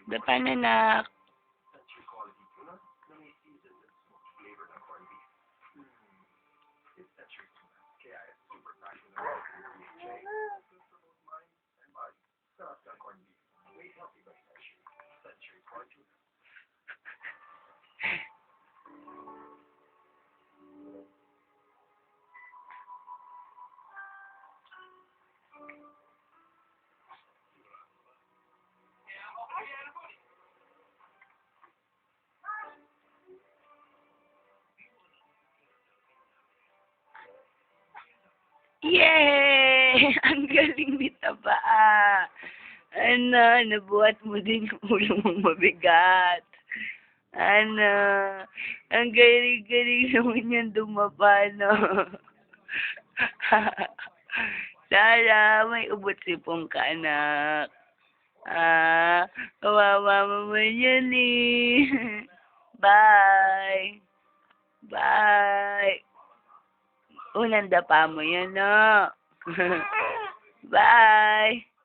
Dapa na, anak. Yay! Ang galing ni Taba. Ano, nabuhat mo din yung ulo mong mabigat. Ano, ang galing-galing naman yan dumapa, no? Sara, may ubot-sipong ka, anak. Kawawa naman yan eh. Bye. Bye. Unang dapa mo yan, no? Bye.